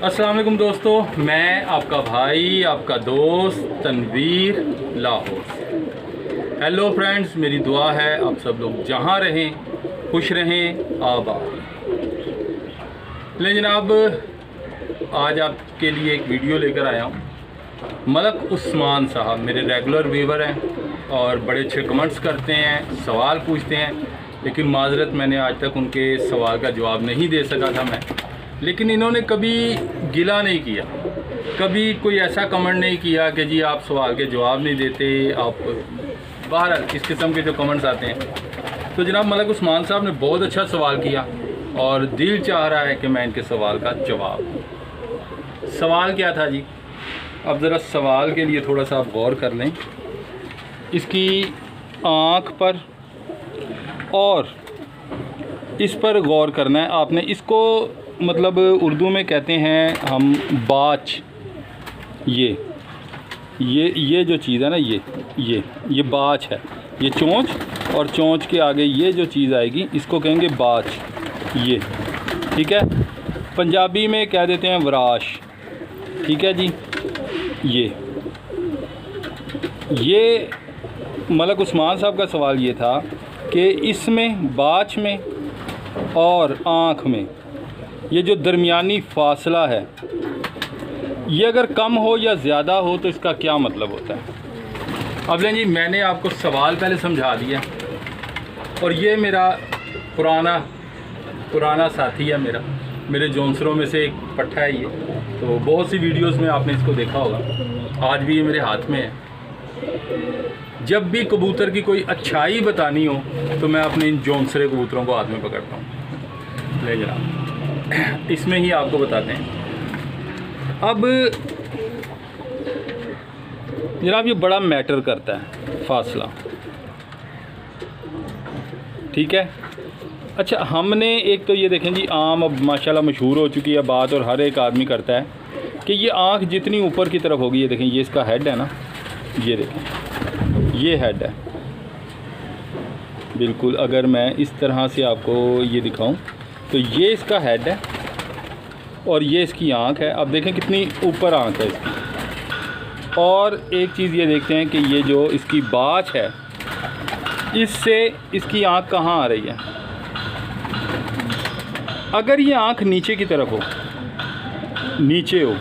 अस्सलाम वालेकुम दोस्तों, मैं आपका भाई आपका दोस्त तनवीर लाहौर। हेलो फ्रेंड्स, मेरी दुआ है आप सब लोग जहाँ रहें खुश रहें, आबाद। ले जनाब, आज आपके लिए एक वीडियो लेकर आया हूँ। मलक उस्मान साहब मेरे रेगुलर व्यूवर हैं और बड़े अच्छे कमेंट्स करते हैं, सवाल पूछते हैं, लेकिन माजरत मैंने आज तक उनके सवाल का जवाब नहीं दे सका था मैं। लेकिन इन्होंने कभी गिला नहीं किया, कभी कोई ऐसा कमेंट नहीं किया कि जी आप सवाल के जवाब नहीं देते आप। बहरहाल इस किस्म के जो कमेंट्स आते हैं, तो जनाब मलक उस्मान साहब ने बहुत अच्छा सवाल किया और दिल चाह रहा है कि मैं इनके सवाल का जवाब। सवाल क्या था जी? अब ज़रा सवाल के लिए थोड़ा सा आप गौर कर लें। इसकी आँख पर और इस पर गौर करना है आपने। इसको मतलब उर्दू में कहते हैं हम बाच। ये जो चीज़ है ना, ये बाच है। ये चोंच और चोंच के आगे ये जो चीज़ आएगी इसको कहेंगे बाच। ये ठीक है, पंजाबी में कह देते हैं वराश। ठीक है जी। ये मलक उस्मान साहब का सवाल ये था कि इसमें बाच में और आँख में ये जो दरमियानी फ़ासला है, ये अगर कम हो या ज़्यादा हो तो इसका क्या मतलब होता है। अब लें जी, मैंने आपको सवाल पहले समझा दिया और ये मेरा पुराना साथी है, मेरे जॉन्सरों में से एक पट्ठा है ये। तो बहुत सी वीडियोस में आपने इसको देखा होगा, आज भी ये मेरे हाथ में है। जब भी कबूतर की कोई अच्छाई बतानी हो तो मैं अपने इन जॉन्सरे कबूतरों को हाथ में पकड़ता हूँ। ले जनाब, इसमें ही आपको बताते हैं। अब जनाब ये बड़ा मैटर करता है फासला, ठीक है। अच्छा, हमने एक तो ये देखें जी, आम अब माशाल्लाह मशहूर हो चुकी है बात और हर एक आदमी करता है कि ये आँख जितनी ऊपर की तरफ होगी, ये देखें ये इसका हेड है ना, ये देखें ये हेड है बिल्कुल। अगर मैं इस तरह से आपको ये दिखाऊं तो ये इसका हेड है और ये इसकी आँख है। अब देखें कितनी ऊपर आँख है इसकी। और एक चीज़ ये देखते हैं कि ये जो इसकी बाच है, इससे इसकी आँख कहाँ आ रही है। अगर ये आँख नीचे की तरफ हो, नीचे हो,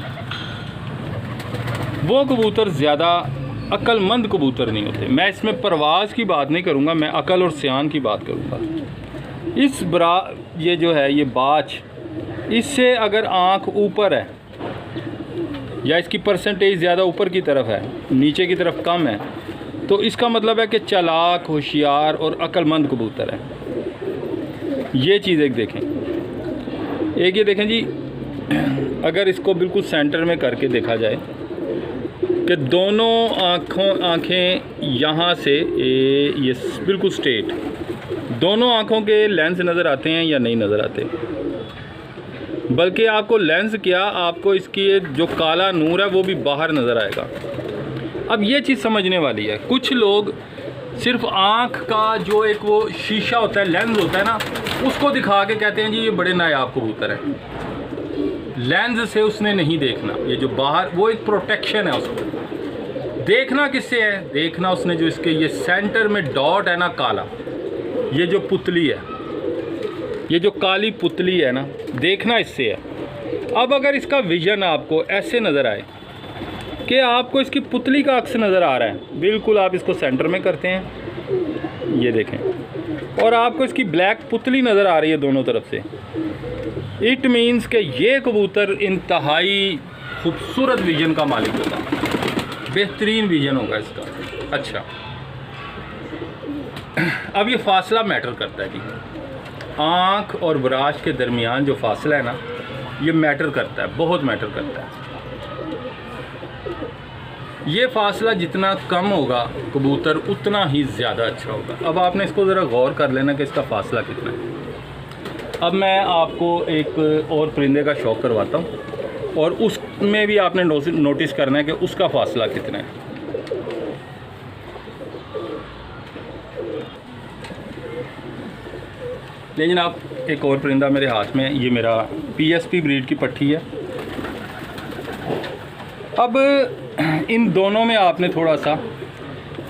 वो कबूतर ज़्यादा अक्लमंद कबूतर नहीं होते। मैं इसमें परवाज़ की बात नहीं करूँगा, मैं अकल और सियान की बात करूँगा। ये जो है ये बाच, इससे अगर आँख ऊपर है या इसकी परसेंटेज ज़्यादा ऊपर की तरफ है, नीचे की तरफ कम है, तो इसका मतलब है कि चालाक, होशियार और अक्लमंद कबूतर है। ये चीज़ एक देखें। एक ये देखें जी, अगर इसको बिल्कुल सेंटर में करके देखा जाए कि दोनों आँखें यहाँ से ये बिल्कुल स्ट्रेट, दोनों आँखों के लेंस नज़र आते हैं या नहीं नज़र आते। बल्कि आपको लेंस क्या, आपको इसकी जो काला नूर है वो भी बाहर नज़र आएगा। अब ये चीज़ समझने वाली है। कुछ लोग सिर्फ आँख का जो एक वो शीशा होता है, लेंस होता है ना, उसको दिखा के कहते हैं जी ये बड़े नायाब कबूतर है। लेंस से उसने नहीं देखना, ये जो बाहर वो एक प्रोटेक्शन है। उसको देखना किससे है? देखना उसने जो इसके ये सेंटर में डॉट है ना काला, ये जो पुतली है, ये जो काली पुतली है ना, देखना इससे है। अब अगर इसका विज़न आपको ऐसे नज़र आए कि आपको इसकी पुतली का अक्स नज़र आ रहा है, बिल्कुल आप इसको सेंटर में करते हैं, ये देखें, और आपको इसकी ब्लैक पुतली नज़र आ रही है दोनों तरफ से, इट मीन्स कि ये कबूतर इंतहाई खूबसूरत विज़न का मालिक होगा, बेहतरीन विज़न होगा इसका। अच्छा, अब ये फासला मैटर करता है जी। आँख और बराश के दरमियान जो फासला है ना, ये मैटर करता है, बहुत मैटर करता है। ये फासला जितना कम होगा कबूतर उतना ही ज़्यादा अच्छा होगा। अब आपने इसको ज़रा गौर कर लेना कि इसका फासला कितना है। अब मैं आपको एक और परिंदे का शौक़ करवाता हूँ और उसमें भी आपने नोटिस करना है कि उसका फासला कितना है। लेकिन आप एक और परिंदा मेरे हाथ में, ये मेरा PSP ब्रीड की पट्टी है अब इन दोनों में आपने थोड़ा सा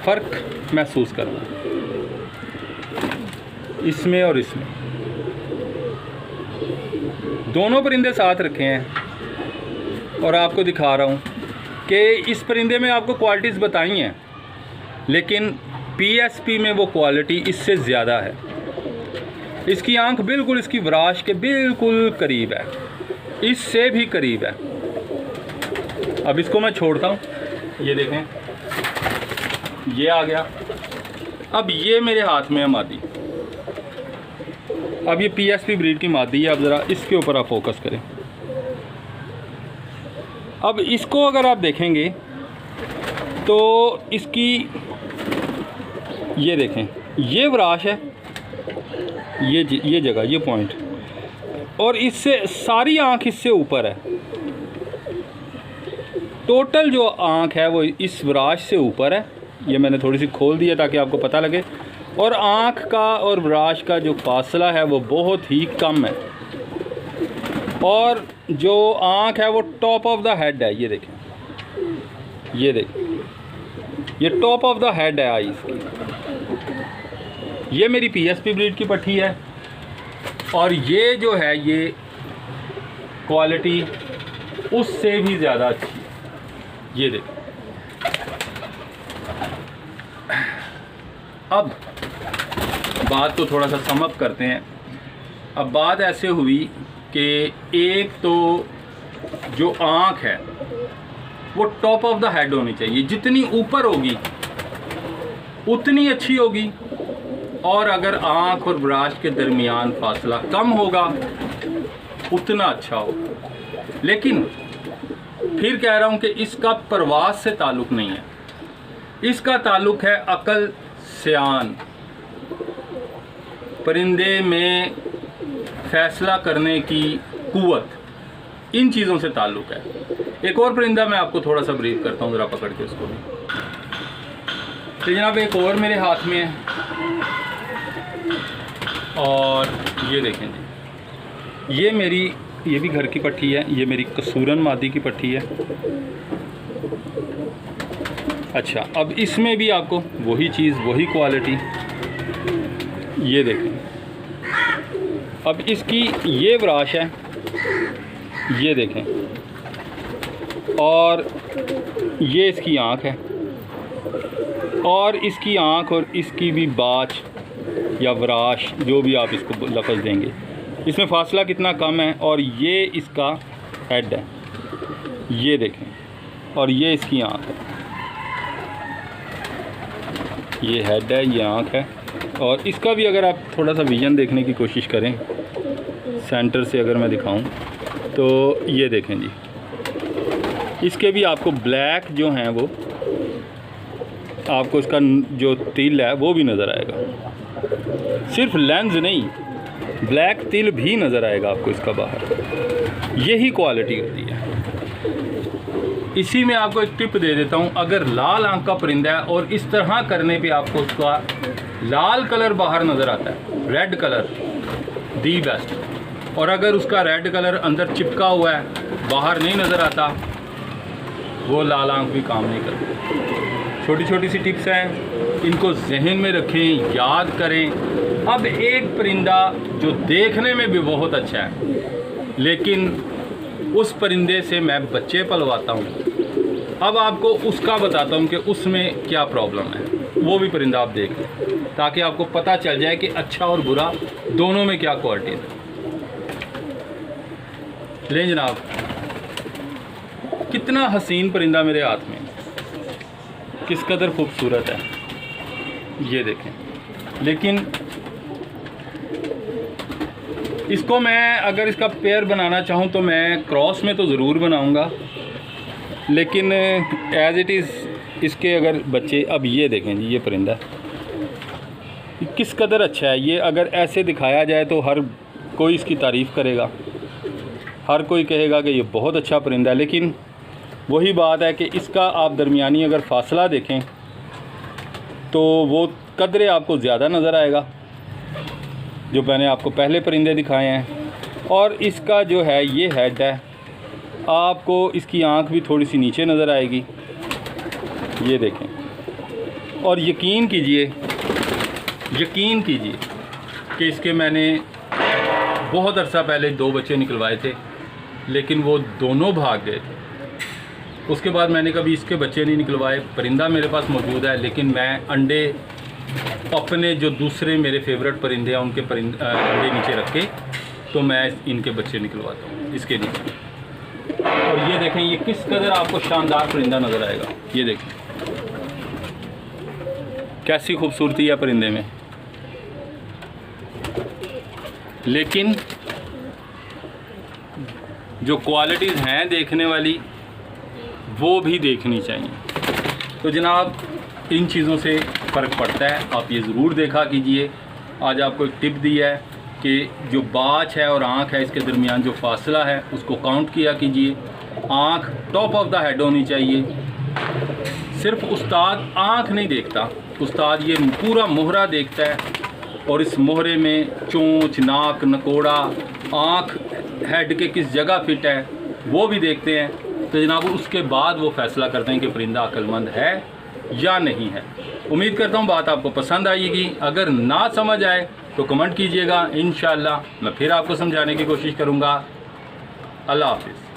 फ़र्क महसूस करना, इसमें और इसमें। दोनों परिंदे साथ रखे हैं और आपको दिखा रहा हूँ कि इस परिंदे में आपको क्वालिटीज़ बताई हैं, लेकिन पीएसपी में वो क्वालिटी इससे ज़्यादा है। इसकी आंख बिल्कुल इसकी विराश के बिल्कुल करीब है, इससे भी करीब है। अब इसको मैं छोड़ता हूँ, ये देखें ये आ गया। अब ये मेरे हाथ में है मादी। अब ये पीएसपी ब्रीड की मादी है। अब ज़रा इसके ऊपर आप फोकस करें। अब इसको अगर आप देखेंगे तो इसकी ये देखें, ये विराश है, ये जगह, ये पॉइंट, और इससे सारी आँख इससे ऊपर है। टोटल जो आँख है वो इस विराश से ऊपर है। ये मैंने थोड़ी सी खोल दी है ताकि आपको पता लगे। और आँख का और विराश का जो फासला है वो बहुत ही कम है। और जो आँख है वो टॉप ऑफ द हेड है। ये देखें, ये देखें, ये टॉप ऑफ द हेड है आई इसकी। ये मेरी पीएसपी ब्रीड की पट्टी है और ये जो है ये क्वालिटी उससे भी ज़्यादा अच्छी है। ये देखें। अब बात को थोड़ा सा सम अप करते हैं। अब बात ऐसे हुई कि एक तो जो आँख है वो टॉप ऑफ द हेड होनी चाहिए, जितनी ऊपर होगी उतनी अच्छी होगी। और अगर आँख और ब्राश के दरमियान फासला कम होगा उतना अच्छा होगा। लेकिन फिर कह रहा हूँ कि इसका परवास से ताल्लुक़ नहीं है, इसका ताल्लुक़ है अकल, सियान, परिंदे में फ़ैसला करने की कुव्वत, इन चीज़ों से ताल्लुक़ है। एक और परिंदा मैं आपको थोड़ा सा ब्रीफ करता हूँ, ज़रा पकड़ के उसको भी। तो जनाब एक और मेरे हाथ में है और ये देखें जी, ये भी घर की पट्टी है। ये मेरी कसूरन मादी की पट्टी है। अच्छा, अब इसमें भी आपको वही चीज़, वही क्वालिटी, ये देखें। अब इसकी ये विराश है, ये देखें, और ये इसकी आँख है, और इसकी आँख और इसकी भी बाच या विराश, जो भी आप इसको लफ्ज़ देंगे, इसमें फासला कितना कम है। और ये इसका हेड है, ये देखें, और ये इसकी आँख है। ये हेड है, ये आँख है। और इसका भी अगर आप थोड़ा सा विजन देखने की कोशिश करें, सेंटर से अगर मैं दिखाऊं तो ये देखें जी, इसके भी आपको ब्लैक जो हैं वो आपको इसका जो तिल है वो भी नज़र आएगा। सिर्फ लेंस नहीं, ब्लैक तिल भी नज़र आएगा आपको इसका बाहर। यही क्वालिटी होती है। इसी में आपको एक टिप दे देता हूँ, अगर लाल आंख का परिंदा है और इस तरह करने पे आपको उसका लाल कलर बाहर नज़र आता है, रेड कलर दी बेस्ट। और अगर उसका रेड कलर अंदर चिपका हुआ है, बाहर नहीं नज़र आता, वो लाल आंख भी काम नहीं करती। छोटी छोटी सी टिप्स हैं, इनको जहन में रखें, याद करें। अब एक परिंदा जो देखने में भी बहुत अच्छा है, लेकिन उस परिंदे से मैं बच्चे पलवाता हूँ। अब आपको उसका बताता हूँ कि उसमें क्या प्रॉब्लम है, वो भी परिंदा आप देख लें, ताकि आपको पता चल जाए कि अच्छा और बुरा दोनों में क्या क्वालिटी है। लें जनाब, कितना हसीन परिंदा मेरे हाथ में, किस कदर खूबसूरत है, ये देखें। लेकिन इसको मैं अगर इसका पेयर बनाना चाहूँ तो मैं क्रॉस में तो ज़रूर बनाऊँगा, लेकिन एज़ इट इज़ इसके अगर बच्चे, अब ये देखें जी, ये परिंदा किस कदर अच्छा है। ये अगर ऐसे दिखाया जाए तो हर कोई इसकी तारीफ़ करेगा, हर कोई कहेगा कि ये बहुत अच्छा परिंदा है। लेकिन वही बात है कि इसका आप दरमियानी अगर फ़ासला देखें तो वो कदरे आपको ज़्यादा नज़र आएगा जो मैंने आपको पहले परिंदे दिखाए हैं। और इसका जो है ये हेड है, आपको इसकी आँख भी थोड़ी सी नीचे नज़र आएगी, ये देखें। और यकीन कीजिए कि इसके मैंने बहुत अरसा पहले 2 बच्चे निकलवाए थे, लेकिन वो दोनों भाग गए थे। उसके बाद मैंने कभी इसके बच्चे नहीं निकलवाए। परिंदा मेरे पास मौजूद है, लेकिन मैं अंडे अपने जो दूसरे मेरे फेवरेट परिंदे हैं उनके अंडे नीचे रख के तो मैं इनके बच्चे निकलवाता हूँ इसके नीचे। और ये देखें, ये किस कदर आपको शानदार परिंदा नज़र आएगा। ये देखें कैसी खूबसूरती है परिंदे में। लेकिन जो क्वालिटीज़ हैं देखने वाली, वो भी देखनी चाहिए। तो जनाब, इन चीज़ों से फ़र्क पड़ता है। आप ये ज़रूर देखा कीजिए। आज आपको एक टिप दी है कि जो बाच है और आँख है, इसके दरमियान जो फासला है उसको काउंट किया कीजिए। आँख टॉप ऑफ द हेड होनी चाहिए। सिर्फ उस्ताद आँख नहीं देखता, उस्ताद ये पूरा मोहरा देखता है, और इस मोहरे में चोंच, नाक, नकोड़ा, आँख हेड के किस जगह फिट है वो भी देखते हैं। तो जनाब उसके बाद वो फ़ैसला करते हैं कि परिंदा अक्लमंद है या नहीं है। उम्मीद करता हूँ बात आपको पसंद आएगी। अगर ना समझ आए तो कमेंट कीजिएगा, इंशाअल्लाह मैं फिर आपको समझाने की कोशिश करूँगा। अल्लाह हाफ़िज़।